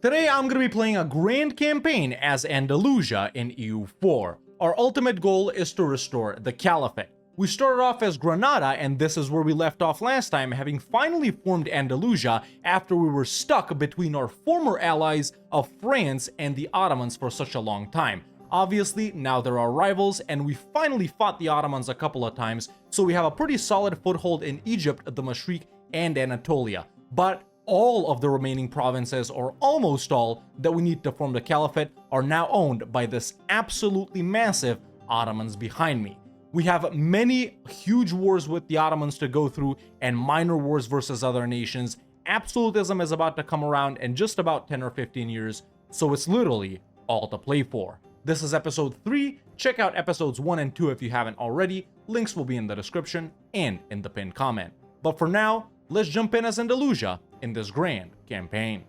Today I'm going to be playing a grand campaign as Andalusia in EU4. Our ultimate goal is to restore the Caliphate. We started off as Granada, and this is where we left off last time, having finally formed Andalusia after we were stuck between our former allies of France and the Ottomans for such a long time. Obviously, now there are rivals, and we finally fought the Ottomans a couple of times, so we have a pretty solid foothold in Egypt, the Mashriq, and Anatolia. But all of the remaining provinces, or almost all, that we need to form the Caliphate are now owned by this absolutely massive Ottomans behind me. We have many huge wars with the Ottomans to go through and minor wars versus other nations. Absolutism is about to come around in just about 10 or 15 years, so it's literally all to play for. This is episode 3. Check out episodes 1 and 2 if you haven't already. Links will be in the description and in the pinned comment. But for now, let's jump in as Andalusia in this grand campaign.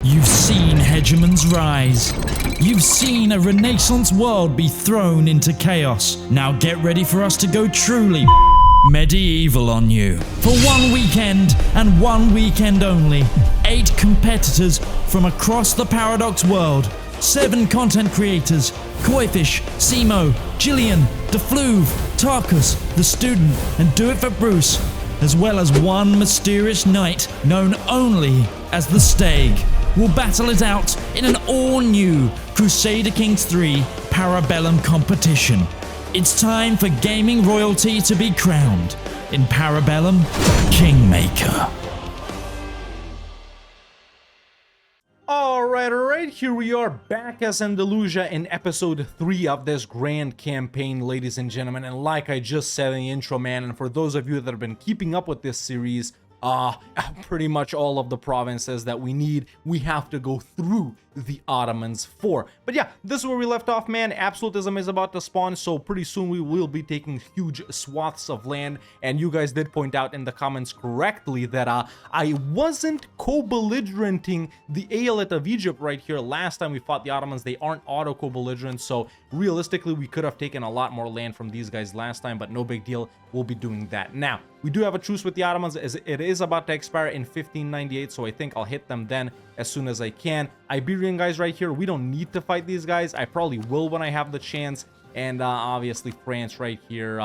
You've seen hegemons rise. You've seen a Renaissance world be thrown into chaos. Now get ready for us to go truly medieval on you. For one weekend and one weekend only, 8 competitors from across the Paradox world, 7 content creators, Koifish, Simo, Gillian, DeFluve, Tarkus, The Student, and Do It For Bruce, as well as one mysterious knight known only as the Stag, will battle it out in an all-new Crusader Kings 3 Parabellum competition. It's time for gaming royalty to be crowned in Parabellum Kingmaker. Alright, here we are back as Andalusia in episode 3 of this grand campaign, ladies and gentlemen. And like I just said in the intro, man, and for those of you that have been keeping up with this series, pretty much all of the provinces that we need, we have to go through the Ottomans for. But yeah, this is where we left off, man. Absolutism is about to spawn, so pretty soon we will be taking huge swaths of land. And you guys did point out in the comments correctly that I wasn't co-belligerenting the Aeolate of Egypt right here. Last time we fought the Ottomans, they aren't auto co-belligerent, so realistically we could have taken a lot more land from these guys last time, but no big deal. We'll be doing that now. We do have a truce with the Ottomans, as it is about to expire in 1598, so I think I'll hit them then as soon as I can. Iberian guys right here, we don't need to fight these guys. I probably will when I have the chance. And obviously France right here,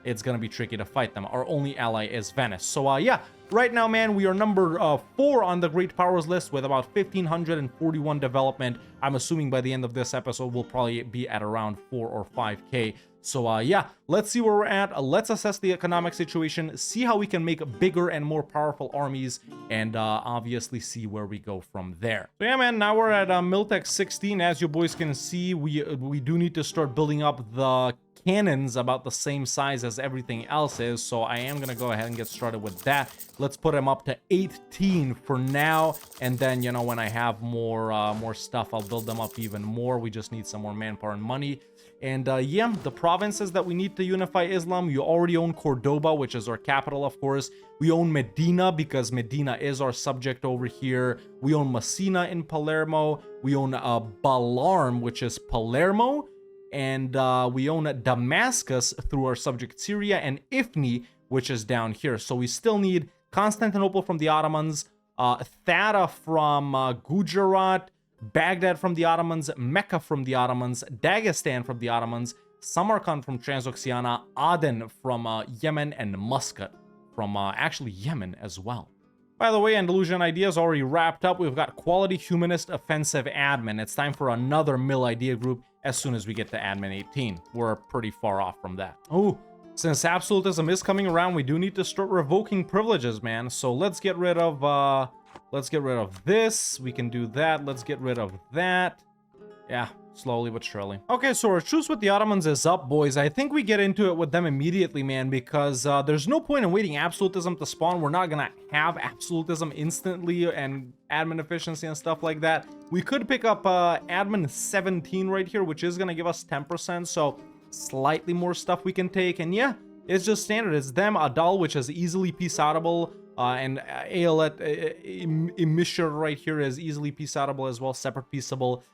it's gonna be tricky to fight them. Our only ally is Venice. So yeah, right now, man, we are number 4 on the Great Powers list with about 1,541 development. I'm assuming by the end of this episode, we'll probably be at around 4 or 5K. So yeah, let's see where we're at. Let's assess the economic situation, see how we can make bigger and more powerful armies, and obviously see where we go from there. So yeah, man, now we're at Miltech 16. As you boys can see, we do need to start building up the cannons about the same size as everything else is, so I am gonna go ahead and get started with that. Let's put them up to 18 for now, and then, you know, when I have more stuff, I'll build them up even more. We just need some more manpower and money. And yeah, the provinces that we need to unify Islam, you already own Cordoba, which is our capital, of course. We own Medina because Medina is our subject over here. We own Messina in Palermo. We own Balarm, which is Palermo. And we own Damascus through our subject Syria, and Ifni, which is down here. So we still need Constantinople from the Ottomans, Thada from Gujarat, Baghdad from the Ottomans, Mecca from the Ottomans, Dagestan from the Ottomans, Samarkand from Transoxiana, Aden from Yemen, and Muscat from actually Yemen as well. By the way, Andalusian ideas already wrapped up. We've got quality humanist offensive admin. It's time for another mill idea group as soon as we get to admin 18. We're pretty far off from that. Oh, since absolutism is coming around, we do need to start revoking privileges, man. So let's get rid of this. We can do that. Let's get rid of that. Yeah, slowly but surely. Okay, so our truce with the Ottomans is up, boys. I think we get into it with them immediately, man, because there's no point in waiting absolutism to spawn. We're not gonna have absolutism instantly and admin efficiency and stuff like that. We could pick up admin 17 right here, which is gonna give us 10%, so slightly more stuff we can take. And yeah, it's just standard. It's them, Adal, which is easily peace-outable, and Aeolate Emissure right here is easily peace-outable as well, separate peaceable.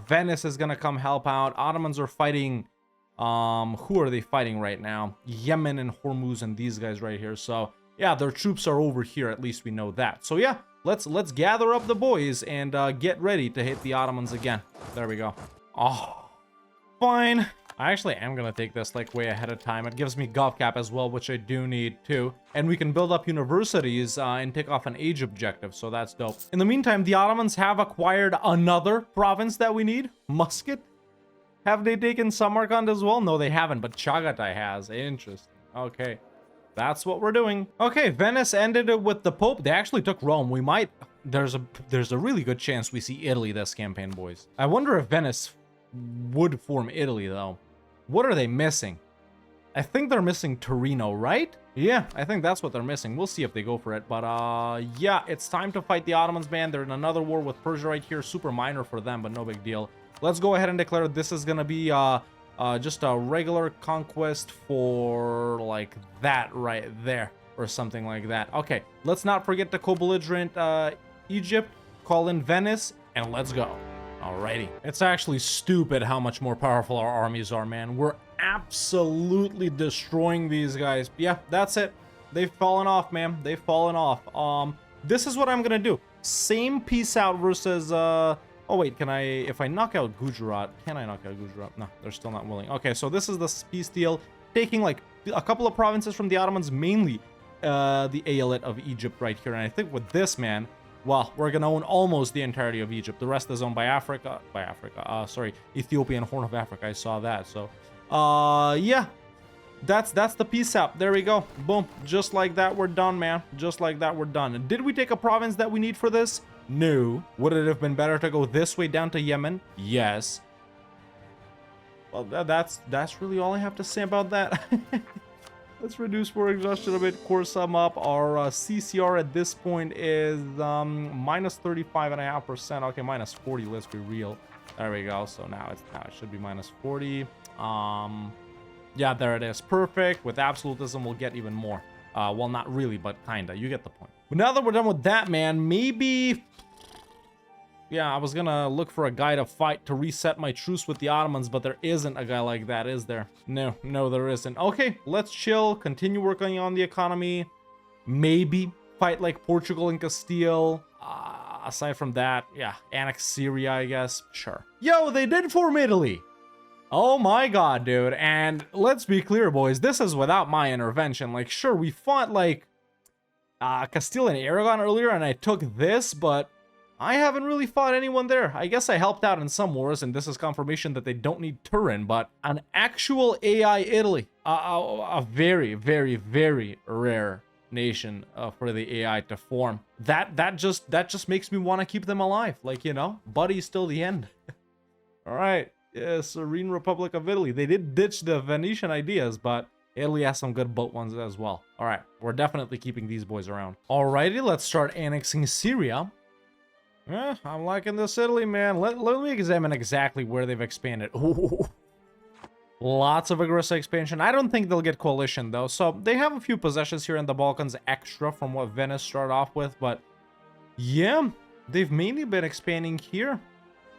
Venice is gonna come help out. Ottomans are fighting, who are they fighting right now? Yemen and Hormuz and these guys right here. So yeah, their troops are over here, at least we know that. So yeah, let's gather up the boys and get ready to hit the Ottomans again. There we go. Oh, fine. I actually am gonna take this like way ahead of time. It gives me gov cap as well, which I do need too. And we can build up universities and take off an age objective, so that's dope. In the meantime, the Ottomans have acquired another province that we need, Muscat. Have they taken Samarkand as well? No, they haven't, but Chagatai has. Interesting. Okay, that's what we're doing. Okay, Venice ended it with the Pope. They actually took Rome. We might... There's a really good chance we see Italy this campaign, boys. I wonder if Venice would form Italy, though. What are they missing? I think they're missing Torino, right? Yeah, I think that's what they're missing. We'll see if they go for it. But, yeah, it's time to fight the Ottomans, man. They're in another war with Persia right here. Super minor for them, but no big deal. Let's go ahead and declare this is gonna be just a regular conquest for like that right there or something like that. Okay, let's not forget the co-belligerent Egypt, call in Venice, and let's go. Alrighty. It's actually stupid how much more powerful our armies are, man. We're absolutely destroying these guys. Yeah, that's it. They've fallen off, man. They've fallen off. This is what I'm gonna do. Same peace out versus oh wait, can I, if I knock out Gujarat, can I knock out Gujarat? No, they're still not willing. Okay, so this is the peace deal, taking like a couple of provinces from the Ottomans, mainly the Aeolate of Egypt right here. And I think with this, man, well, we're gonna own almost the entirety of Egypt. The rest is owned by sorry, Ethiopia and Horn of Africa. I saw that. So, yeah, that's the peace out. There we go. Boom. Just like that, we're done, man. Just like that, we're done. And did we take a province that we need for this? No. Would it have been better to go this way down to Yemen? Yes. Well, that's really all I have to say about that. Let's reduce war exhaustion a bit, core sum up. Our CCR at this point is minus 35.5%. Okay, minus 40. Let's be real. There we go. So now it should be minus 40. Yeah, there it is. Perfect. With absolutism, we'll get even more. Well, not really, but kinda. You get the point. But now that we're done with that, man, maybe... Yeah, I was gonna look for a guy to fight to reset my truce with the Ottomans, but there isn't a guy like that, is there? No, there isn't. Okay, let's chill, continue working on the economy. Maybe fight like Portugal and Castile. Aside from that, yeah, annex Syria, I guess. Sure. Yo, they did form Italy! Oh my god, dude. And let's be clear, boys, this is without my intervention. Like, sure, we fought like Castile and Aragon earlier, and I took this, but I haven't really fought anyone there. I guess I helped out in some wars, and this is confirmation that they don't need Turin, but an actual AI Italy. A very, very, very rare nation for the AI to form. That just makes me want to keep them alive. Like, you know, buddy's till the end. All right. Yeah, Serene Republic of Italy. They did ditch the Venetian ideas, but Italy has some good boat ones as well. All right, we're definitely keeping these boys around. Alrighty, let's start annexing Syria. Yeah, I'm liking this Italy, man. Let me examine exactly where they've expanded. Ooh. Lots of aggressive expansion. I don't think they'll get coalition, though. So they have a few possessions here in the Balkans extra from what Venice started off with. But yeah, they've mainly been expanding here.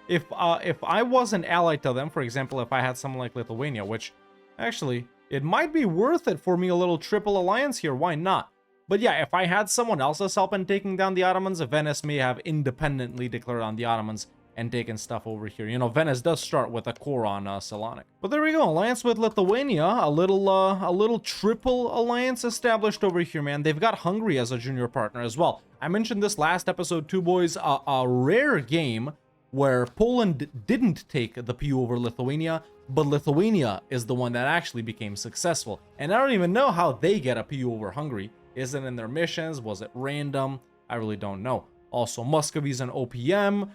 If I wasn't allied to them, for example, if I had someone like Lithuania, which actually, it might be worth it for me a little triple alliance here. Why not? But yeah, if I had someone else's help in taking down the Ottomans, Venice may have independently declared on the Ottomans and taken stuff over here. You know, Venice does start with a core on Salonik. But there we go, alliance with Lithuania, a little triple alliance established over here, man. They've got Hungary as a junior partner as well. I mentioned this last episode too, boys. A rare game where Poland didn't take the PU over Lithuania, but Lithuania is the one that actually became successful. And I don't even know how they get a PU over Hungary. Is it in their missions? Was it random? I really don't know. Also, Muscovy's an OPM.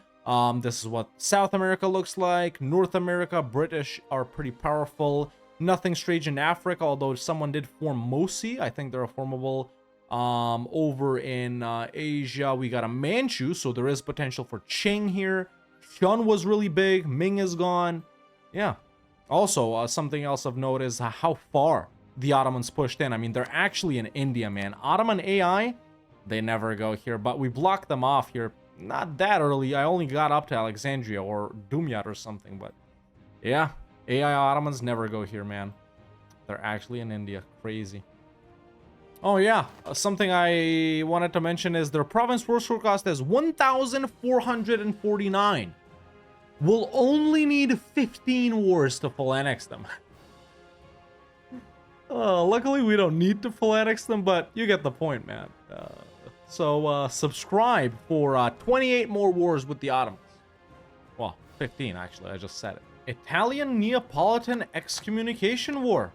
This is what South America looks like. North America, British are pretty powerful. Nothing strange in Africa, although someone did form Mosi. I think they're a formable. Over in Asia, we got a Manchu, so there is potential for Qing here. Hyun was really big. Ming is gone. Yeah. Also, something else of note is how far the Ottomans pushed in. I mean, they're actually in India, man. Ottoman AI, they never go here, but we blocked them off here. Not that early. I only got up to Alexandria or Dumyat or something, but yeah, AI Ottomans never go here, man. They're actually in India. Crazy. Oh yeah, something I wanted to mention is their province war score cost is 1,449. We'll only need 15 wars to full annex them. Luckily we don't need to full annex them, but you get the point, man. So subscribe for 28 more wars with the Ottomans. Well, 15 actually, I just said it. Italian Neapolitan excommunication war.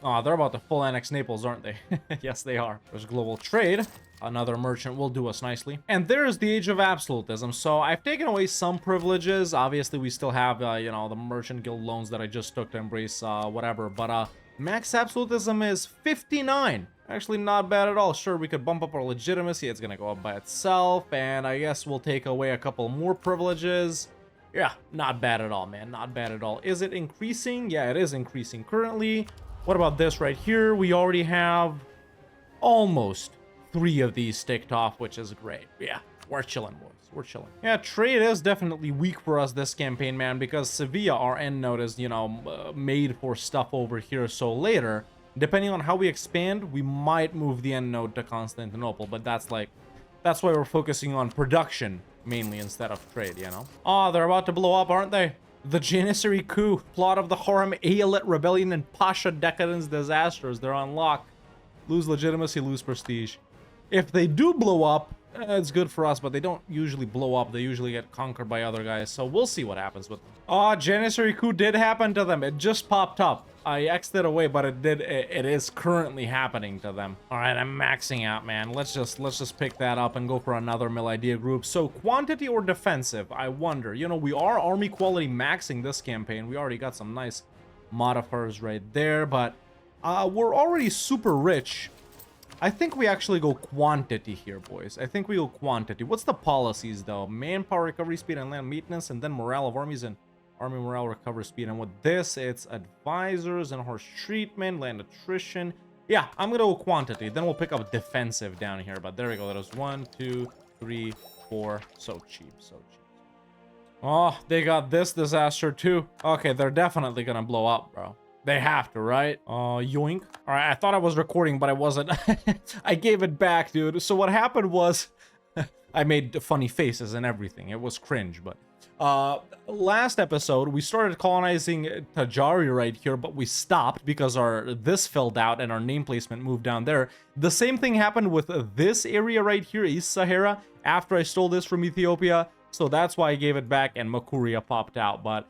Oh, they're about to full annex Naples, aren't they? Yes, they are. There's global trade. Another merchant will do us nicely. And there's the age of absolutism. So I've taken away some privileges. Obviously, we still have, you know, the merchant guild loans that I just took to embrace whatever. But max absolutism is 59. Actually, not bad at all. Sure, we could bump up our legitimacy. It's going to go up by itself. And I guess we'll take away a couple more privileges. Yeah, not bad at all, man. Not bad at all. Is it increasing? Yeah, it is increasing currently. What about this right here? We already have almost 3 of these ticked off, which is great. Yeah, we're chilling, boys. We're chilling. Yeah, trade is definitely weak for us this campaign, man, because Sevilla, our end node, is, you know, made for stuff over here. So later, depending on how we expand, we might move the end node to Constantinople, but that's why we're focusing on production mainly instead of trade, you know? Oh, they're about to blow up, aren't they? The Janissary coup, plot of the Harem, Aeolite rebellion, and Pasha decadence disasters. They're on lock. Lose legitimacy, lose prestige. If they do blow up, it's good for us, but they don't usually blow up. They usually get conquered by other guys, so we'll see what happens with them. Oh, Janissary coup did happen to them. It just popped up. I X'd it away, but it is currently happening to them. All right, I'm maxing out, man. Let's just pick that up and go for another mill idea group. So quantity or defensive, I wonder. You know, we are army quality maxing this campaign. We already got some nice modifiers right there, but we're already super rich. I think we actually go quantity here, boys. I think we go quantity. What's the policies, though? Manpower recovery speed and land maintenance, and then morale of armies and army morale recovery speed. And with this, it's advisors and horse treatment, land attrition. Yeah, I'm gonna go quantity. Then we'll pick up defensive down here. But there we go. That was 1, 2, 3, 4. So cheap, so cheap. Oh, they got this disaster too. Okay, they're definitely gonna blow up, bro. They have to, right? Yoink. All right, I thought I was recording, but I wasn't. I gave it back, dude. So what happened was, I made funny faces and everything. It was cringe, but last episode we started colonizing Tajari right here, but we stopped because this filled out and our name placement moved down there. The same thing happened with this area right here, East Sahara, after I stole this from Ethiopia. So that's why I gave it back and Makuria popped out. But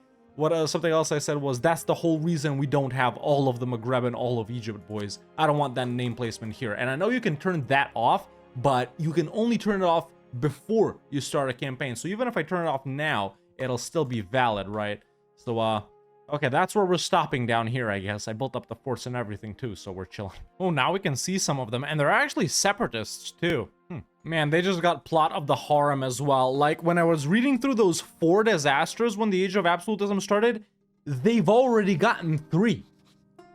something else I said was that's the whole reason we don't have all of the Maghreb and all of Egypt, boys. I don't want that name placement here. And I know you can turn that off, but you can only turn it off before you start a campaign. So even if I turn it off now, it'll still be valid, right? So okay, that's where we're stopping down here, I guess. I built up the forts and everything too, so we're chilling. Oh, now we can see some of them, and they're actually separatists too. Man, they just got plot of the harem as well. Like when I was reading through those 4 disasters when the Age of Absolutism started, they've already gotten 3.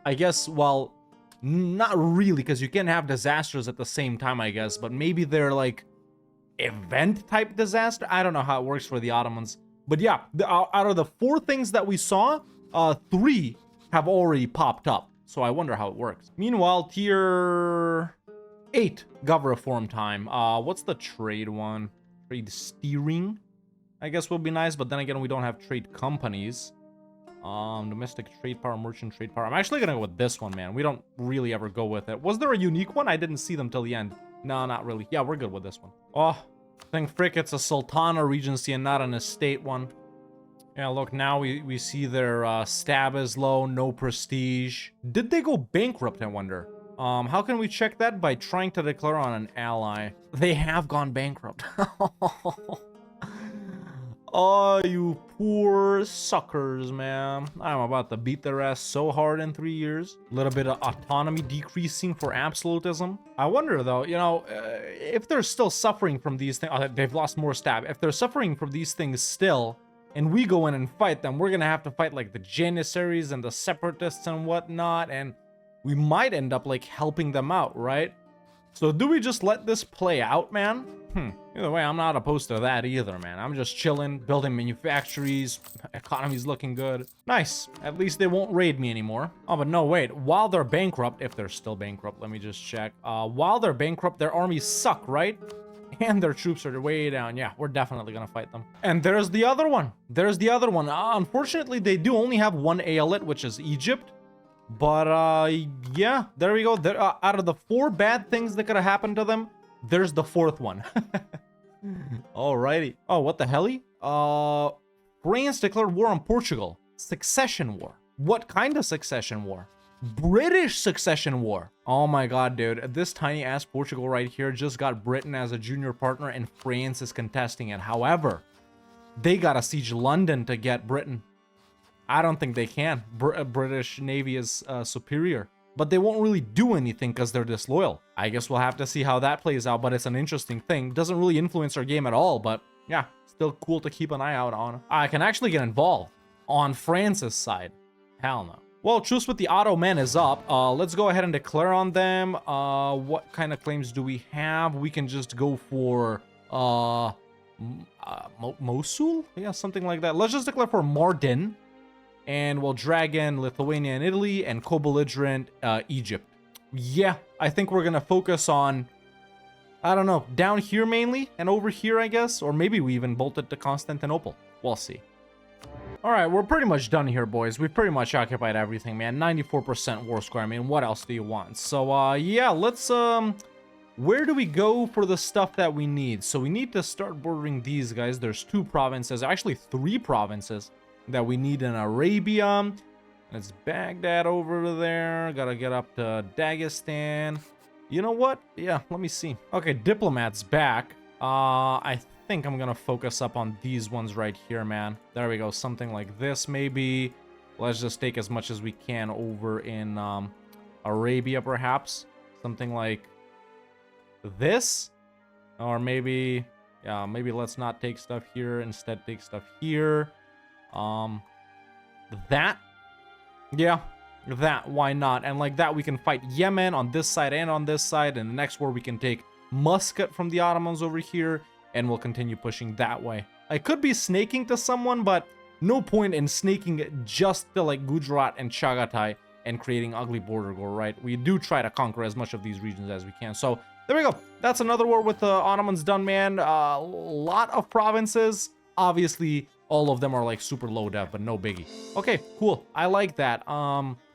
I guess, well, not really, because you can have disasters at the same time, I guess, but maybe they're like event type disaster. I don't know how it works for the Ottomans. But yeah, out of the 4 things that we saw, 3 have already popped up. So I wonder how it works. Meanwhile, tier 8 gov reform time. What's the trade one? Trade steering, I guess, would be nice. But then again, we don't have trade companies. Domestic trade power, merchant trade power. I'm actually gonna go with this one, man. We don't really ever go with it. Was there a unique one? I didn't see them till the end. No, not really. Yeah, we're good with this one. Oh, thank frick, it's a Sultana Regency and not an estate one. Yeah, look, now we see their stab is low, no prestige. Did they go bankrupt, I wonder? How can we check that? By trying to declare on an ally. They have gone bankrupt. Oh, you poor suckers, man. I'm about to beat their ass so hard in 3 years. A little bit of autonomy decreasing for absolutism. I wonder, though, you know, if they're still suffering from these things. Oh, they've lost more stab. If they're suffering from these things still, and we go in and fight them, we're gonna have to fight, like, the Janissaries and the Separatists and whatnot, and we might end up, like, helping them out, right? So do we just let this play out, man? Either way, I'm not opposed to that either, man. I'm just chilling, building manufactories, economy's looking good. Nice. At least they won't raid me anymore. Oh, but no, wait. While they're bankrupt, if they're still bankrupt, let me just check. While they're bankrupt, their armies suck, right? And their troops are way down. Yeah, we're definitely gonna fight them. And there's the other one. There's the other one. Unfortunately, they do only have one aeolate, which is Egypt. But, yeah, there we go. There, out of the 4 bad things that could have happened to them, there's the 4th one. Alrighty. Oh, what the helly? France declared war on Portugal. Succession war. What kind of succession war? British succession war. Oh my god, dude. This tiny ass Portugal right here just got Britain as a junior partner and France is contesting it. However, they gotta siege London to get Britain. I don't think they can. British Navy is superior. But they won't really do anything because they're disloyal. I guess we'll have to see how that plays out, but it's an interesting thing. Doesn't really influence our game at all, but yeah, still cool to keep an eye out on. I can actually get involved on France's side. Hell no. Well, truce with the Ottoman is up. Let's go ahead and declare on them. What kind of claims do we have? We can just go for Mosul? Yeah, something like that. Let's just declare for Mardin. And we'll drag in Lithuania and Italy and co-belligerent Egypt. Yeah, I think we're gonna focus on, I don't know, down here mainly and over here, I guess. Or maybe we even bolted to Constantinople. We'll see. All right, we're pretty much done here, boys. We've pretty much occupied everything, man. 94% war score. I mean, what else do you want? So, yeah, let's, where do we go for the stuff that we need? So we need to start bordering these guys. There's 2 provinces, actually 3 provinces that we need in Arabia. It's Baghdad over there. Gotta get up to Dagestan. You know what? Yeah, let me see. Okay, diplomats back. I think I'm gonna focus up on these ones right here, man. There we go. Something like this, maybe. Let's just take as much as we can over in Arabia, perhaps. Something like this. Or maybe, yeah, maybe let's not take stuff here. Instead, take stuff here. That, yeah, that, why not? And like that, we can fight Yemen on this side and on this side, and the next war we can take Muscat from the Ottomans over here, and we'll continue pushing that way. I could be snaking to someone, but no point in snaking just to like Gujarat and Chagatai and creating ugly border war, right? We do try to conquer as much of these regions as we can. So there we go. That's another war with the Ottomans done, man. A lot of provinces, obviously. All of them are like super low dev, but no biggie. Okay, cool. I like that.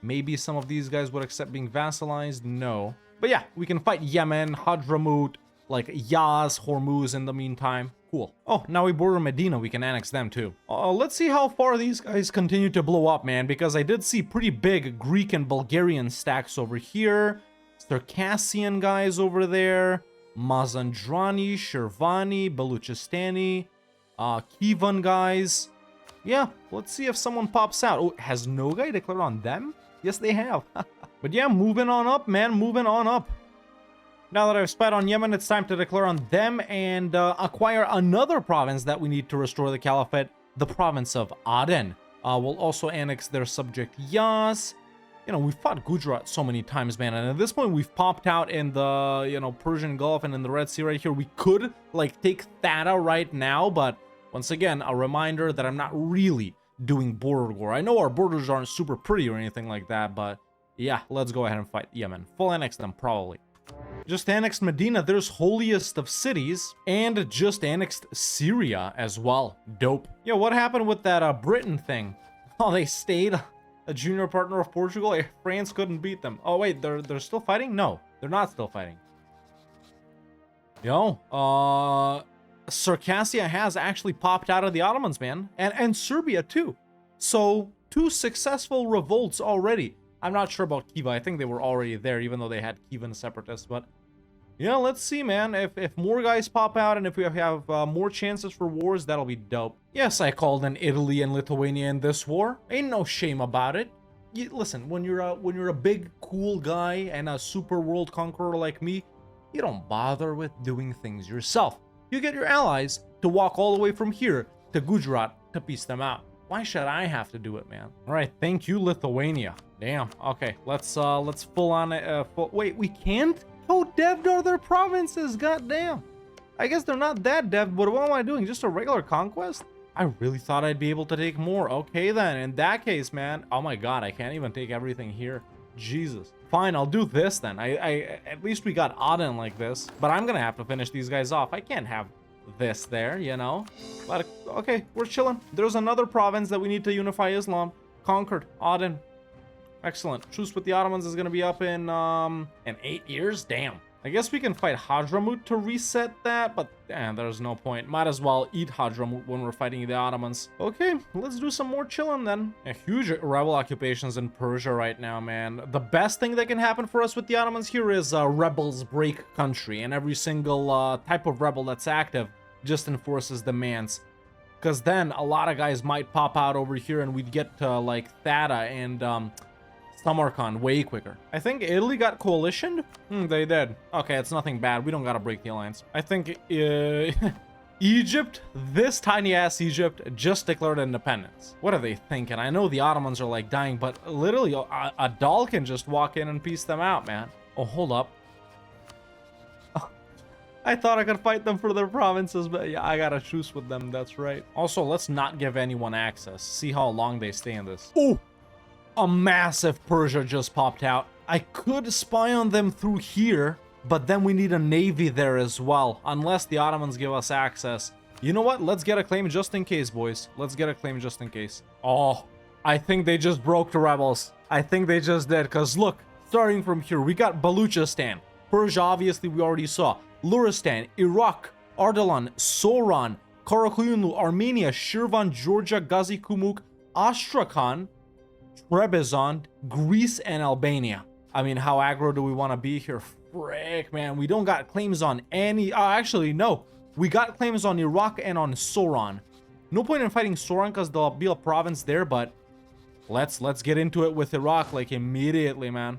Maybe some of these guys would accept being vassalized. No. But yeah, we can fight Yemen, Hadramut, like Yaz, Hormuz in the meantime. Cool. Oh, now we border Medina. We can annex them too. Let's see how far these guys continue to blow up, man, because I did see pretty big Greek and Bulgarian stacks over here. Circassian guys over there. Mazandrani, Shirvani, Baluchistani. Kievan guys. Yeah, let's see if someone pops out. Oh, has Nogai declared on them? Yes, they have. But yeah, moving on up, man. Moving on up. Now that I've spied on Yemen, it's time to declare on them and acquire another province that we need to restore the Caliphate. The province of Aden. We'll also annex their subject Yas. You know, we've fought Gujarat so many times, man. And at this point, we've popped out in the, you know, Persian Gulf and in the Red Sea right here. We could, like, take Thada right now, but once again, a reminder that I'm not really doing border war. I know our borders aren't super pretty or anything like that, but yeah, let's go ahead and fight Yemen. Full annex them, probably. Just annexed Medina. There's holiest of cities, and just annexed Syria as well. Dope. Yo, what happened with that Britain thing? Oh, they stayed a junior partner of Portugal. France couldn't beat them. Oh wait, they're still fighting? No, they're not still fighting. Yo, Circassia has actually popped out of the Ottomans, man. And Serbia, too. So, 2 successful revolts already. I'm not sure about Khiva. I think they were already there, even though they had Khivan separatists. But, yeah, let's see, man. If more guys pop out and if we have more chances for wars, that'll be dope. Yes, I called in Italy and Lithuania in this war. Ain't no shame about it. Listen, when you're a big, cool guy and a super world conqueror like me, you don't bother with doing things yourself. You get your allies to walk all the way from here to Gujarat to piece them out. Why should I have to do it, man? All right, thank you, Lithuania. Damn. Okay, let's full on wait, we can't? How devved are their provinces? Goddamn. I guess they're not that devved, but what am I doing? Just a regular conquest? I really thought I'd be able to take more. Okay then, in that case, man. Oh my god, I can't even take everything here. Jesus. Fine, I'll do this then. At least we got Aden like this. But I'm gonna have to finish these guys off. I can't have this there, you know? But okay, we're chilling. There's another province that we need to unify Islam. Conquered. Aden. Excellent. Truce with the Ottomans is gonna be up in 8 years? Damn. I guess we can fight Hadramut to reset that, but there's no point. Might as well eat Hadramut when we're fighting the Ottomans. Okay, let's do some more chilling then. Huge rebel occupations in Persia right now, man. The best thing that can happen for us with the Ottomans here is rebels break country, and every single type of rebel that's active just enforces demands. Because then a lot of guys might pop out over here and we'd get to like Thada and Samarkand way quicker. I think Italy got coalitioned? They did. Okay, it's nothing bad. We don't gotta break the alliance. I think Egypt, this tiny ass Egypt, just declared independence. What are they thinking? I know the Ottomans are like dying, but literally a doll can just walk in and piece them out, man. Oh, hold up. I thought I could fight them for their provinces, but yeah, I got a truce with them. That's right. Also, let's not give anyone access. See how long they stay in this. Oh! A massive Persia just popped out. I could spy on them through here, but then we need a navy there as well, unless the Ottomans give us access. You know what? Let's get a claim just in case, boys. Let's get a claim just in case. Oh, I think they just broke the rebels. I think they just did, because look, starting from here, we got Baluchistan. Persia, obviously, we already saw. Luristan, Iraq, Ardalan, Soran, Karakoyunlu, Armenia, Shirvan, Georgia, Gazi Kumuk, Astrakhan, Trebizond, Greece, and Albania. I mean, how aggro do we want to be here? Frick, man. We don't got claims on any... actually, no. We got claims on Iraq and on Soran. No point in fighting Soran because there'll be a province there, but let's get into it with Iraq, like, immediately, man.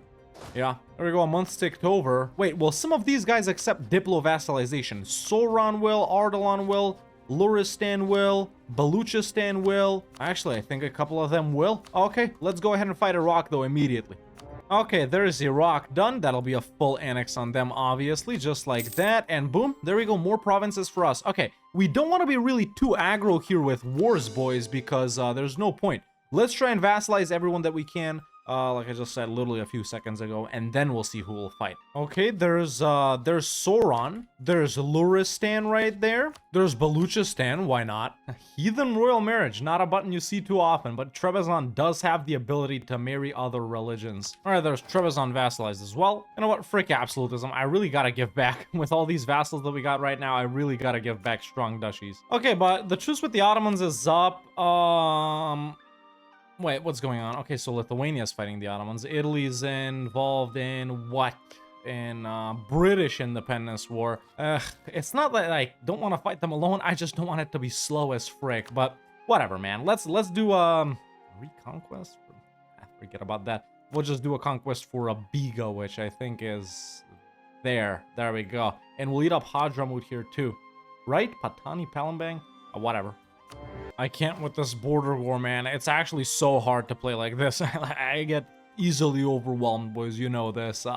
Yeah. There we go. A month ticked over. Wait, will some of these guys accept diplo-vassalization? Soran will, Ardalan will, Luristan will, Baluchistan will. Actually, I think a couple of them will. Okay, let's go ahead and fight Iraq, though, immediately. Okay, there's Iraq done. That'll be a full annex on them, obviously, just like that. And boom, there we go. More provinces for us. Okay, we don't want to be really too aggro here with wars, boys, because there's no point. Let's try and vassalize everyone that we can. Like I just said literally a few seconds ago, and then we'll see who will fight. Okay, there's Soran, there's Luristan right there, there's Baluchistan, why not? Heathen royal marriage, not a button you see too often, but Trebizond does have the ability to marry other religions. Alright, there's Trebizond vassalized as well. You know what, frick absolutism, I really gotta give back. With all these vassals that we got right now, I really gotta give back strong duchies. Okay, but the truce with the Ottomans is up. Wait, what's going on? Okay, so Lithuania's fighting the Ottomans. Italy's involved in what? In British independence war. It's not that I don't want to fight them alone. I just don't want it to be slow as frick. But whatever, man. Let's do reconquest. Forget about that. We'll just do a conquest for a Biga, which I think is there. There we go. And we'll eat up Hadramut here too, right? Patani, Palembang, whatever. I can't with this border war, man. It's actually so hard to play like this. I get easily overwhelmed, boys. You know this.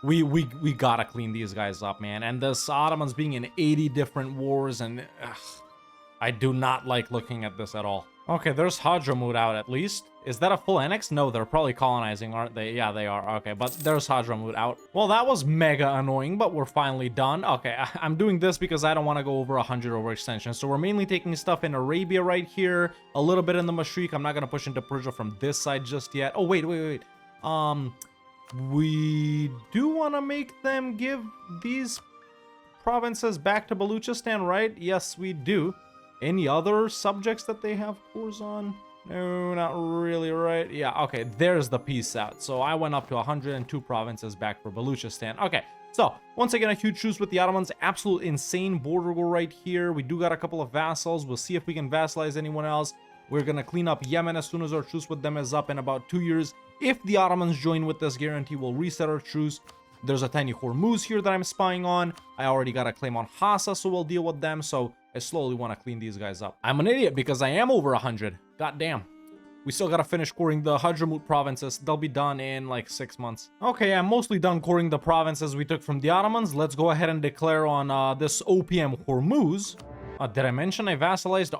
We gotta clean these guys up, man. And this Ottomans being in 80 different wars, and I do not like looking at this at all. Okay, there's Hadramut out at least. Is that a full annex? No, they're probably colonizing, aren't they? Yeah, they are. Okay, but there's Hadramut out. Well, that was mega annoying, but we're finally done. Okay, I'm doing this because I don't want to go over 100 overextension. So we're mainly taking stuff in Arabia right here, a little bit in the Mashriq. I'm not going to push into Persia from this side just yet. Oh, wait. We do want to make them give these provinces back to Baluchistan, right? Yes, we do. Any other subjects that they have cores on? No, not really, right? Yeah, okay, there's the peace out. So I went up to 102 provinces back for Baluchistan. Okay, so once again, a huge truce with the Ottomans. Absolute insane border war right here. We do got a couple of vassals. We'll see if we can vassalize anyone else. We're gonna clean up Yemen as soon as our truce with them is up in about 2 years. If the Ottomans join with this guarantee, we'll reset our truce. There's a tiny Hormuz here that I'm spying on. I already got a claim on Hassa, so we'll deal with them. So I slowly want to clean these guys up. I'm an idiot because I am over 100. God damn. We still gotta finish coring the Hadramut provinces. They'll be done in like 6 months. Okay, I'm mostly done coring the provinces we took from the Ottomans. Let's go ahead and declare on this OPM Hormuz. Did I mention I vassalized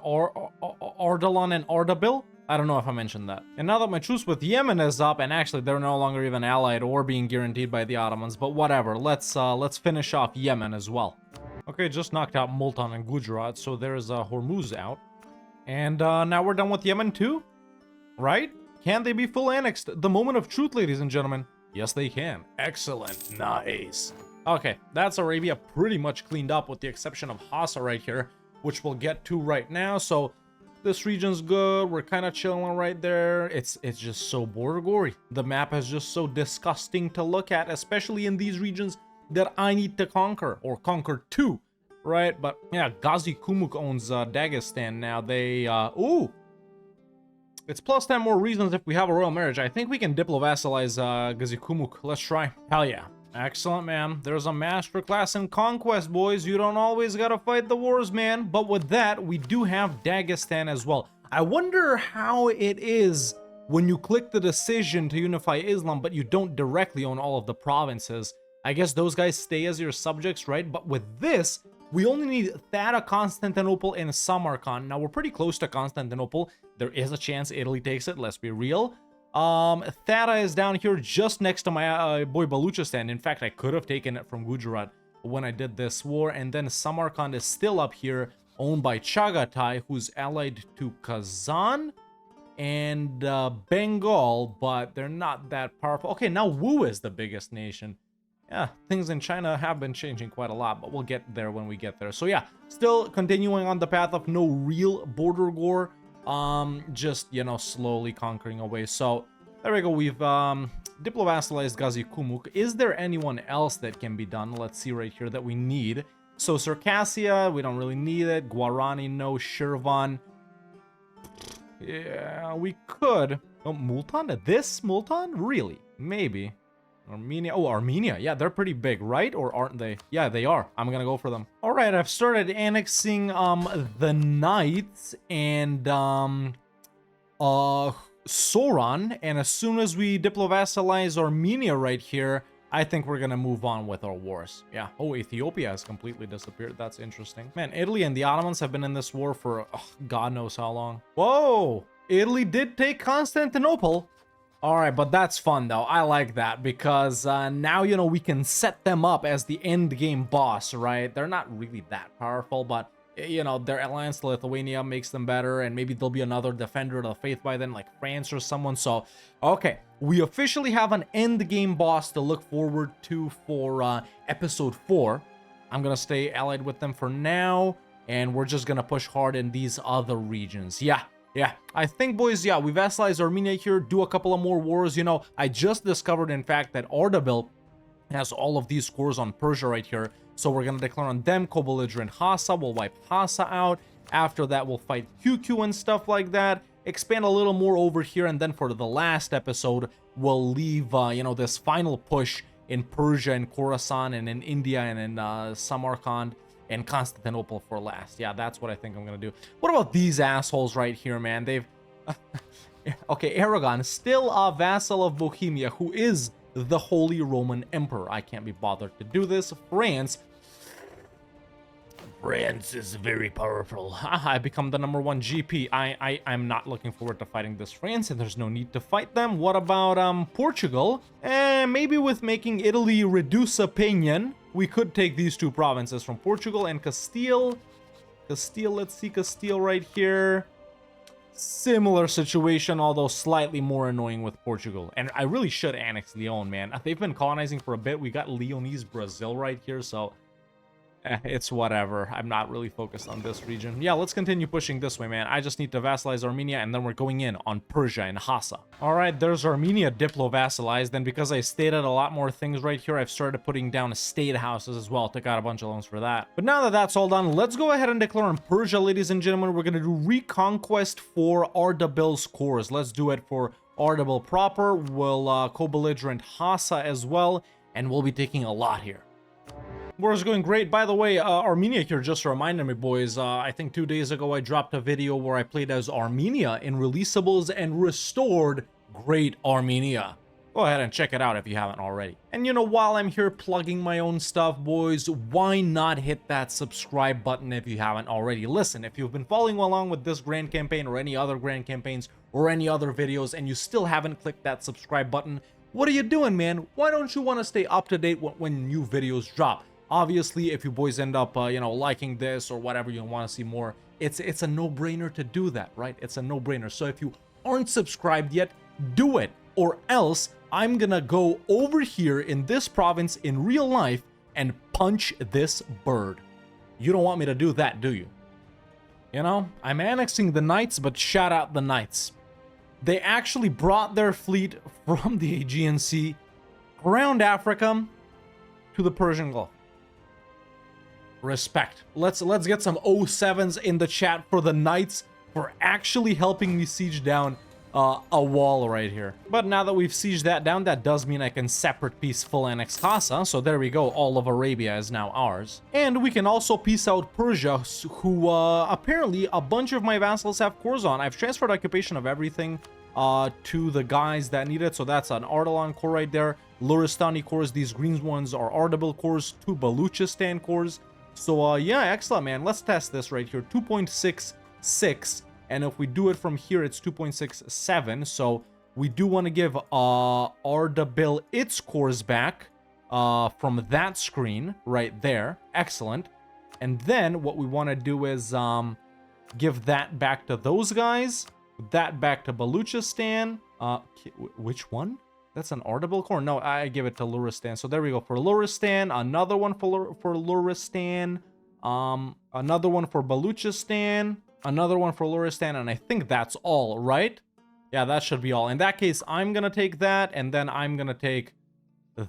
Ardalan and Ardabil? I don't know if I mentioned that. And now that my truce with Yemen is up, and actually they're no longer even allied or being guaranteed by the Ottomans, but whatever. Let's finish off Yemen as well. Okay, just knocked out Multan and Gujarat, so there's Hormuz out. And now we're done with Yemen too? Right? Can they be full annexed? The moment of truth, ladies and gentlemen. Yes, they can. Excellent. Nice. Okay, that's Arabia pretty much cleaned up with the exception of Hassa right here, which we'll get to right now. So this region's good. We're kind of chilling right there. It's just so border gory. The map is just so disgusting to look at, especially in these regions that I need to conquer or conquer too, right? But yeah, Ghazi Kumuk owns Dagestan now. They ooh, it's plus 10 more reasons if we have a royal marriage. I think we can diplo-vassalize Ghazi Kumuk. Let's try. Hell yeah. Excellent, man. There's a masterclass in conquest, boys. You don't always gotta fight the wars, man. But with that, we do have Dagestan as well. I wonder how it is when you click the decision to unify Islam, but you don't directly own all of the provinces. I guess those guys stay as your subjects, right? But with this, we only need Thada, Constantinople, and Samarkand. Now, we're pretty close to Constantinople. There is a chance Italy takes it, let's be real. Thada is down here just next to my boy Baluchistan. In fact, I could have taken it from Gujarat when I did this war. And then Samarkand is still up here, owned by Chagatai, who's allied to Kazan and Bengal, but they're not that powerful. Okay, now Wu is the biggest nation. Yeah, things in China have been changing quite a lot, but we'll get there when we get there. So yeah, still continuing on the path of no real border war. Just, you know, slowly conquering away. So there we go. We've diplo-vassalized Ghazi Kumuk. Is there anyone else that can be done? Let's see right here that we need. So Circassia, we don't really need it. Guarani, no. Shirvan, yeah, we could. Oh, Multan? This Multan? Really? Maybe. Armenia. Oh, Armenia. Yeah, they're pretty big, right? Or aren't they? Yeah, they are. I'm gonna go for them. All right, I've started annexing the Knights and Soran, and as soon as we diplo-vassalize Armenia right here, I think we're gonna move on with our wars. Yeah. Oh, Ethiopia has completely disappeared. That's interesting. Man, Italy and the Ottomans have been in this war for God knows how long. Whoa! Italy did take Constantinople. All right, but that's fun though. I like that because now, you know, we can set them up as the end game boss, right? They're not really that powerful, but you know, their alliance to Lithuania makes them better, and maybe there'll be another defender of the faith by then, like France or someone. So, okay, we officially have an end game boss to look forward to for episode 4. I'm gonna stay allied with them for now, and we're just gonna push hard in these other regions. Yeah, I think, boys, yeah, we vassalize Armenia here, do a couple of more wars. You know, I just discovered, in fact, that Ardabil has all of these scores on Persia right here. So we're going to declare on them, co-belligerent Hassa. We'll wipe Hassa out. After that, we'll fight QQ and stuff like that. Expand a little more over here. And then for the last episode, we'll leave, you know, this final push in Persia and Khorasan and in India and in Samarkand and Constantinople for last. Yeah, that's what I think I'm gonna do. What about these assholes right here, man? They've okay, Aragon, still a vassal of Bohemia, who is the Holy Roman Emperor. I can't be bothered to do this. France is very powerful. I become the #1 GP. I'm not looking forward to fighting this France, and there's no need to fight them. What about Portugal? Maybe with making Italy reduce opinion, we could take these two provinces from Portugal. And Castile, let's see, Castile right here. Similar situation, although slightly more annoying with Portugal. And I really should annex Leon, man. They've been colonizing for a bit. We got Leonese Brazil right here, so it's whatever. I'm not really focused on this region. Yeah, let's continue pushing this way, man. I just need to vassalize Armenia, and then we're going in on Persia and Hassa. All right, there's Armenia diplo-vassalized. Then because I stated a lot more things right here, I've started putting down state houses as well. Took out a bunch of loans for that. But now that that's all done, let's go ahead and declare on Persia, ladies and gentlemen. We're going to do reconquest for Ardabil's cores. Let's do it for Ardabil proper. We'll co-belligerent Hassa as well, and we'll be taking a lot here. War's going great. By the way, Armenia here just reminded me, boys. I think 2 days ago I dropped a video where I played as Armenia in releasables and restored Great Armenia. Go ahead and check it out if you haven't already. And you know, while I'm here plugging my own stuff, boys, why not hit that subscribe button if you haven't already? Listen, if you've been following along with this grand campaign or any other grand campaigns or any other videos and you still haven't clicked that subscribe button, what are you doing, man? Why don't you want to stay up to date when new videos drop? Obviously, if you boys end up, you know, liking this or whatever, you want to see more, it's a no-brainer to do that, right? It's a no-brainer. So if you aren't subscribed yet, do it, or else I'm gonna go over here in this province in real life and punch this bird. You don't want me to do that, do you? You know, I'm annexing the Knights, but shout out the Knights. They actually brought their fleet from the Aegean Sea around Africa to the Persian Gulf. Respect. Let's get some 07s in the chat for the Knights for actually helping me siege down a wall right here. But now that we've sieged that down, that does mean I can separate peace full annex Khasa. So there we go. All of Arabia is now ours. And we can also peace out Persia, who apparently a bunch of my vassals have cores on. I've transferred occupation of everything to the guys that need it. So that's an Ardalan core right there. Luristani cores. These green ones are Ardabil cores. 2 Baluchistan cores. So yeah, excellent, man. Let's test this right here. 2.66. And if we do it from here, it's 2.67. So we do want to give Ardabil its cores back from that screen right there. Excellent. And then what we want to do is give that back to those guys. That back to Baluchistan. Which one? That's an Ardabil core? No, I give it to Luristan. So there we go. For Luristan, another one for Luristan. Another one for Baluchistan. Another one for Luristan, and I think that's all, right? Yeah, that should be all. In that case, I'm gonna take that, and then I'm gonna take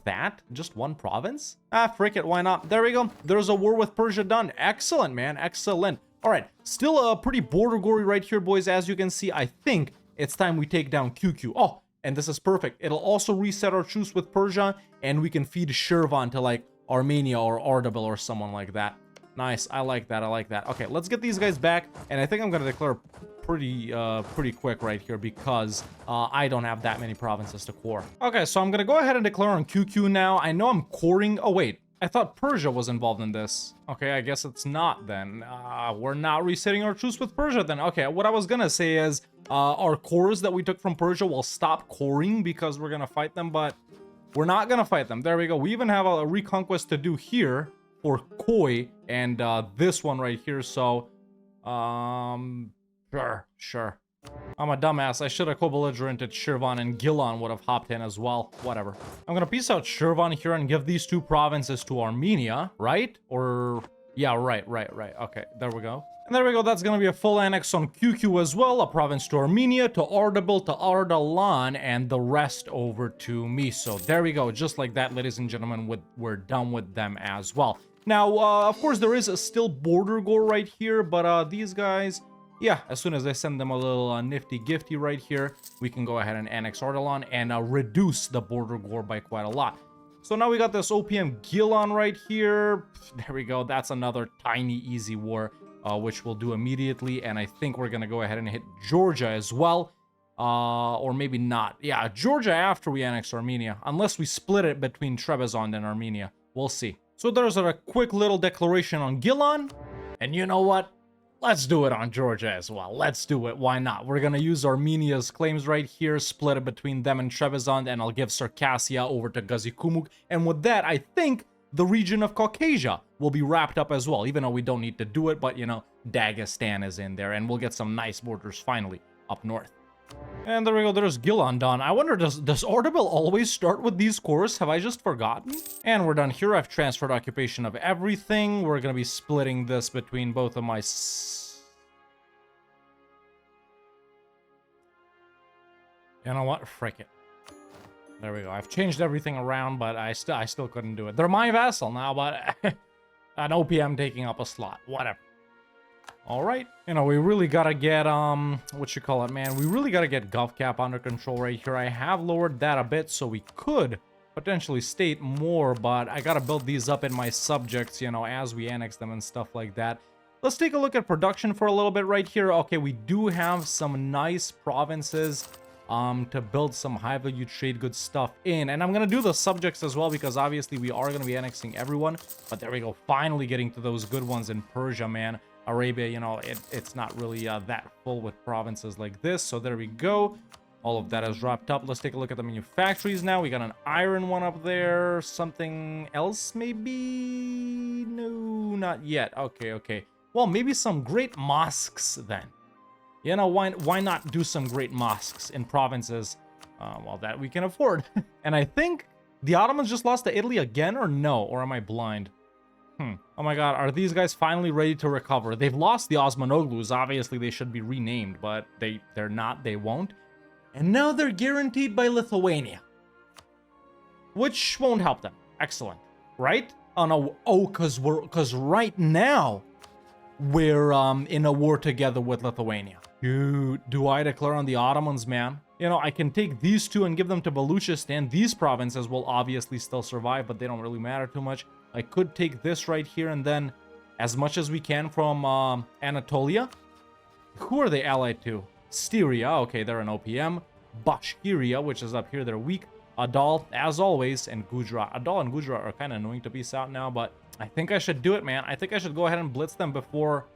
that. Just one province? Ah, frick it, why not? There we go. There's a war with Persia done. Excellent, man, excellent. All right, still a pretty border gory right here, boys. As you can see, I think it's time we take down QQ. Oh, and this is perfect. It'll also reset our truce with Persia, and we can feed Shirvan to, like, Armenia or Ardabil or someone like that. Nice, I like that, I like that. Okay, let's get these guys back, and I think I'm gonna declare pretty quick right here because I don't have that many provinces to core. Okay, so I'm gonna go ahead and declare on QQ now. I know I'm coring. Oh wait, I thought Persia was involved in this. Okay, I guess it's not then. We're not resetting our truce with Persia then. Okay, what I was gonna say is our cores that we took from Persia will stop coring because we're gonna fight them, but we're not gonna fight them. There we go. We even have a reconquest to do here for Khoi and this one right here. So sure. I'm a dumbass. I should have co-belligerented Shirvan, and Gilon would have hopped in as well. Whatever. I'm gonna peace out Shirvan here and give these 2 provinces to Armenia, right? Or yeah, right. Okay, there we go. And there we go. That's gonna be a full annex on QQ as well. A province to Armenia, to Ardabil, to Ardalan, and the rest over to me. So there we go. Just like that, ladies and gentlemen, we're done with them as well. Now, of course, there is a still border gore right here, but these guys, yeah, as soon as I send them a little nifty gifty right here, we can go ahead and annex Ardalan and reduce the border gore by quite a lot. So now we got this OPM Gilon right here. There we go. That's another tiny, easy war, which we'll do immediately. And I think we're going to go ahead and hit Georgia as well. Or maybe not. Yeah, Georgia after we annex Armenia, unless we split it between Trebizond and Armenia. We'll see. So there's a quick little declaration on Gilon, and you know what? Let's do it on Georgia as well. Let's do it. Why not? We're gonna use Armenia's claims right here, split it between them and Trebizond, and I'll give Circassia over to Gazikumuk. And with that, I think the region of Caucasia will be wrapped up as well, even though we don't need to do it, but you know, Dagestan is in there, and we'll get some nice borders finally up north. And there we go, there's Gilon done. I wonder, does Ardabil always start with these cores? Have I just forgotten? And we're done here. I've transferred occupation of everything. We're going to be splitting this between both of my... You know what? Frick it. There we go. I've changed everything around, but I still couldn't do it. They're my vassal now, but an OPM taking up a slot. Whatever. All right, you know, we really gotta get what you call it, man, we really gotta get GovCap under control right here. I have lowered that a bit, so we could potentially state more, but I gotta build these up in my subjects, you know, as we annex them and stuff like that. Let's take a look at production for a little bit right here. Okay, we do have some nice provinces to build some high value trade goods stuff in, and I'm gonna do the subjects as well because obviously we are gonna be annexing everyone. But there we go, finally getting to those good ones in Persia, man. Arabia, you know, it's not really that full with provinces like this, so there we go. All of that is wrapped up. Let's take a look at the manufactories now. We got an iron one up there. Something else maybe? No, not yet. Okay. Well, maybe some great mosques then. You know, why not do some great mosques in provinces? Well, that we can afford. And I think the Ottomans just lost to Italy again, or no? Or am I blind? Oh my god, are these guys finally ready to recover? They've lost the Osmanoglus. Obviously, they should be renamed, but they're not. They won't. And now they're guaranteed by Lithuania, which won't help them. Excellent, right? Oh no, because right now we're in a war together with Lithuania. Do I declare on the Ottomans, man? You know, I can take these two and give them to Baluchistan. These provinces will obviously still survive, but they don't really matter too much. I could take this right here and then as much as we can from Anatolia. Who are they allied to? Styria, okay, they're an OPM. Bashkiria, which is up here, they're weak. Adal, as always, and Gujarat. Adal and Gujarat are kind of annoying to peace out now, but I think I should do it, man. I think I should go ahead and blitz them before...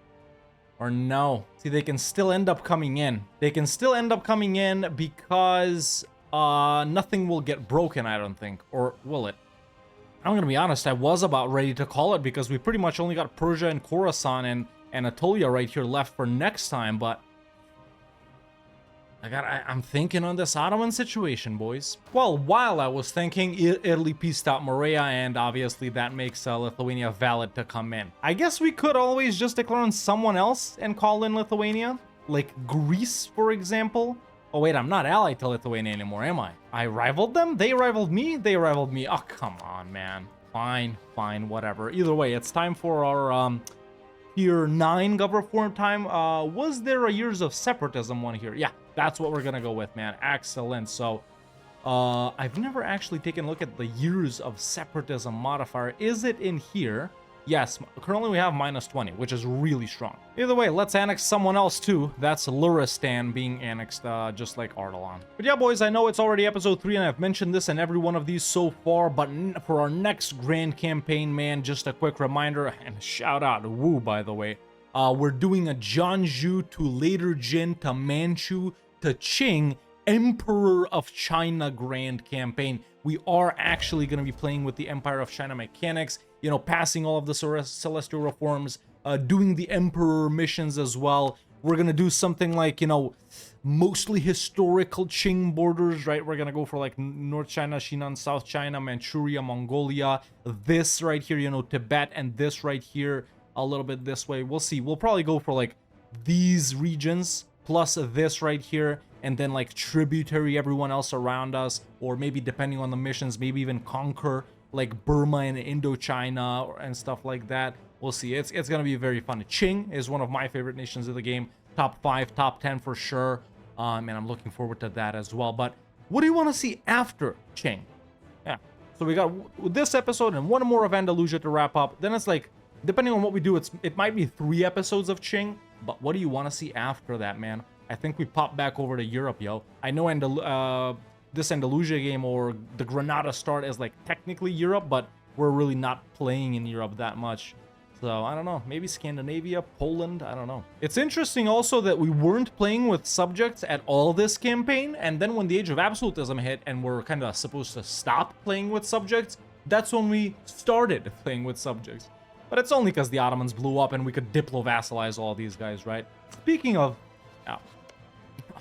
Or no. See, they can still end up coming in. They can still end up coming in because nothing will get broken, I don't think. Or will it? I'm gonna be honest, I was about ready to call it because we pretty much only got Persia and Khorasan and Anatolia right here left for next time, but I'm thinking on this Ottoman situation, boys. Well, while I was thinking, Italy pieced out Morea, and obviously that makes Lithuania valid to come in. I guess we could always just declare on someone else and call in Lithuania, like Greece, for example. Oh wait, I'm not allied to Lithuania anymore, am I? I rivaled them? They rivaled me? They rivaled me. Oh, come on, man. Fine, whatever. Either way, it's time for our Tier 9 government form time. Was there a Years of Separatism one here? Yeah, that's what we're gonna go with, man. Excellent. So, I've never actually taken a look at the Years of Separatism modifier. Is it in here? Yes, currently we have -20, which is really strong. Either way, let's annex someone else too. That's Luristan being annexed, just like Ardalan. But yeah, boys, I know it's already episode 3, and I've mentioned this in every one of these so far, but for our next grand campaign, man, just a quick reminder, and shout out to Wu, by the way. We're doing a Jianzhou to later Jin to Manchu to Qing Emperor of China grand campaign. We are actually going to be playing with the Empire of China mechanics, you know, passing all of the celestial reforms, doing the Emperor missions as well. We're going to do something like, you know, mostly historical Qing borders, right? We're going to go for like North China, Shinan, South China, Manchuria, Mongolia, this right here, you know, Tibet, and this right here a little bit this way. We'll see. We'll probably go for like these regions plus this right here, and then like tributary everyone else around us, or maybe depending on the missions, maybe even conquer like Burma and Indochina and stuff like that. We'll see. It's gonna be very fun. Qing is one of my favorite nations of the game. Top 5, top 10 for sure. And I'm looking forward to that as well. But what do you want to see after Qing? Yeah. So we got this episode and one more of Andalusia to wrap up. Then it's like, depending on what we do, it might be 3 episodes of Qing. But what do you want to see after that, man? I think we pop back over to Europe, yo. I know this Andalusia game or the Granada start is like technically Europe, but we're really not playing in Europe that much. So, I don't know. Maybe Scandinavia, Poland, I don't know. It's interesting also that we weren't playing with subjects at all this campaign, and then when the Age of Absolutism hit and we're kind of supposed to stop playing with subjects, that's when we started playing with subjects. But it's only because the Ottomans blew up and we could diplo-vassalize all these guys, right? Speaking of...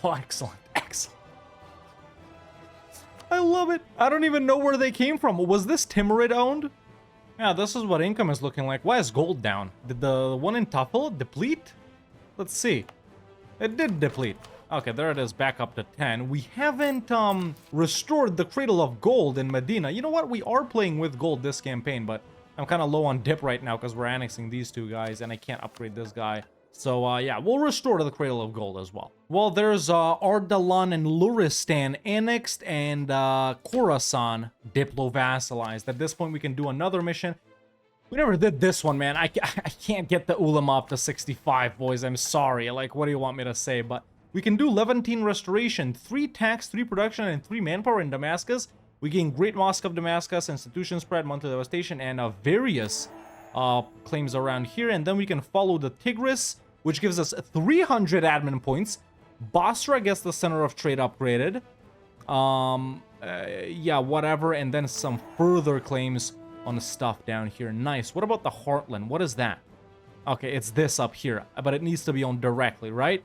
Oh, excellent. I love it. I don't even know where they came from. Was this Timurid owned? Yeah, this is what income is looking like. Why is gold down? Did the one in Tuffle deplete? Let's see. It did deplete. Okay, there it is, back up to 10. We haven't restored the Cradle of Gold in Medina. You know what? We are playing with gold this campaign, but I'm kind of low on dip right now because we're annexing these two guys, and I can't upgrade this guy. So, yeah, we'll restore to the Cradle of Gold as well. Well, there's Ardalan and Luristan annexed and Khorasan diplo-vassalized. At this point, we can do another mission. We never did this one, man. I can't get the ulama up to 65, boys. I'm sorry. Like, what do you want me to say? But we can do Levantine Restoration, 3 tax, 3 production, and 3 manpower in Damascus. We gain Great Mosque of Damascus, Institution Spread, Monthly Devastation, and various claims around here. And then we can follow the Tigris, which gives us 300 admin points. Basra gets the Center of Trade upgraded. Yeah, whatever. And then some further claims on the stuff down here. Nice. What about the Heartland? What is that? Okay, it's this up here, but it needs to be owned directly, right?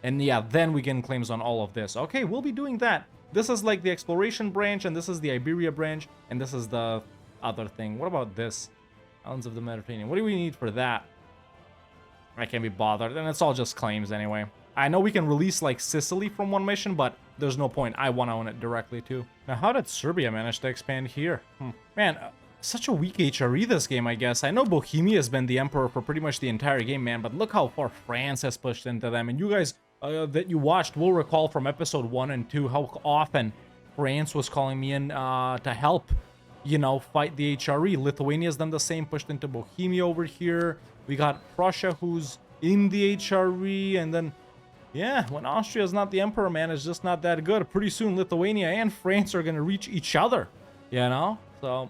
And yeah, then we gain claims on all of this. Okay, we'll be doing that. This is like the exploration branch, and this is the Iberia branch, and this is the other thing. What about this? Islands of the Mediterranean. What do we need for that? I can't be bothered, and it's all just claims anyway. I know we can release like Sicily from one mission, but there's no point. I want to own it directly too. Now, how did Serbia manage to expand here? Man, such a weak HRE this game, I guess. I know Bohemia has been the emperor for pretty much the entire game, man, but look how far France has pushed into them. And you guys that you watched will recall from episode 1 and 2 how often France was calling me in to help, you know, fight the HRE. Lithuania's done the same, pushed into Bohemia over here. We got Prussia, who's in the HRE, and then, yeah, when Austria's not the emperor, man, it's just not that good. Pretty soon, Lithuania and France are going to reach each other, you know? So,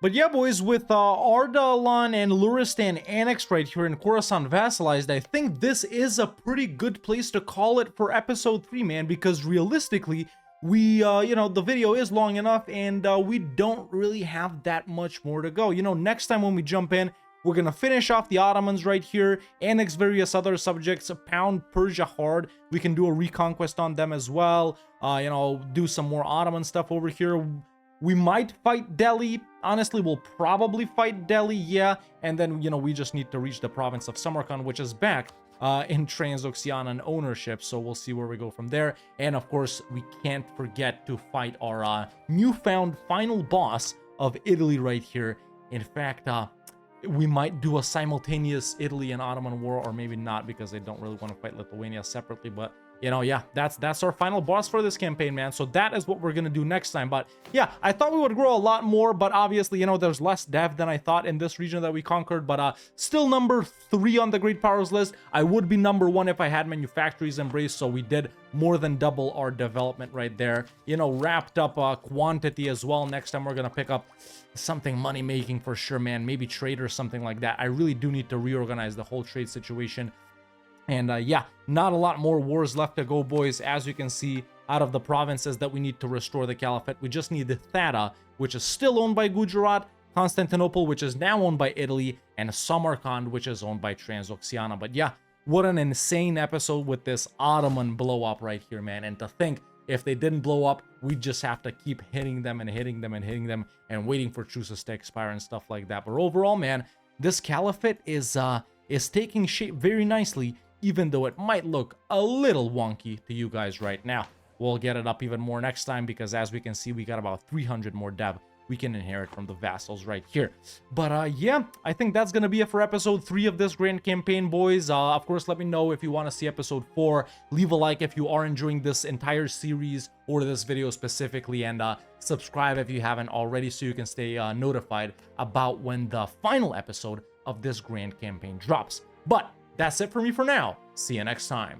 but yeah, boys, with Ardalan and Luristan annexed right here and Khorasan vassalized, I think this is a pretty good place to call it for episode 3, man, because realistically, we, you know, the video is long enough, and we don't really have that much more to go. You know, next time when we jump in, we're gonna finish off the Ottomans right here, annex various other subjects, pound Persia hard. We can do a reconquest on them as well. You know, do some more Ottoman stuff over here. We might fight Delhi. Honestly, we'll probably fight Delhi, yeah. And then, you know, we just need to reach the province of Samarkand, which is back in Transoxiana ownership. So we'll see where we go from there. And of course, we can't forget to fight our newfound final boss of Italy right here. In fact, we might do a simultaneous Italy and Ottoman war, or maybe not, because they don't really want to fight Lithuania separately. But, you know, yeah, that's our final boss for this campaign, man. So that is what we're going to do next time. But yeah, I thought we would grow a lot more, but obviously, you know, there's less dev than I thought in this region that we conquered. But still number 3 on the Great Powers list. I would be number 1 if I had manufactories embraced. So we did more than double our development right there. You know, wrapped up quantity as well. Next time we're going to pick up something money making for sure, man. Maybe trade or something like that. I really do need to reorganize the whole trade situation. And yeah, not a lot more wars left to go, boys. As you can see, out of the provinces that we need to restore the Caliphate, we just need the Thada, which is still owned by Gujarat, Constantinople, which is now owned by Italy, and Samarkand, which is owned by Transoxiana. But yeah, what an insane episode with this Ottoman blow up right here, man. And to think, if they didn't blow up, we just have to keep hitting them and hitting them and hitting them and waiting for truces to expire and stuff like that. But overall, man, this Caliphate is taking shape very nicely, even though it might look a little wonky to you guys right now. We'll get it up even more next time, because as we can see, we got about 300 more dev we can inherit from the vassals right here. But yeah, I think that's gonna be it for episode 3 of this grand campaign, boys. Of course, let me know if you want to see episode 4. Leave a like if you are enjoying this entire series or this video specifically, and subscribe if you haven't already, so you can stay notified about when the final episode of this grand campaign drops. But that's it for me for now. See you next time.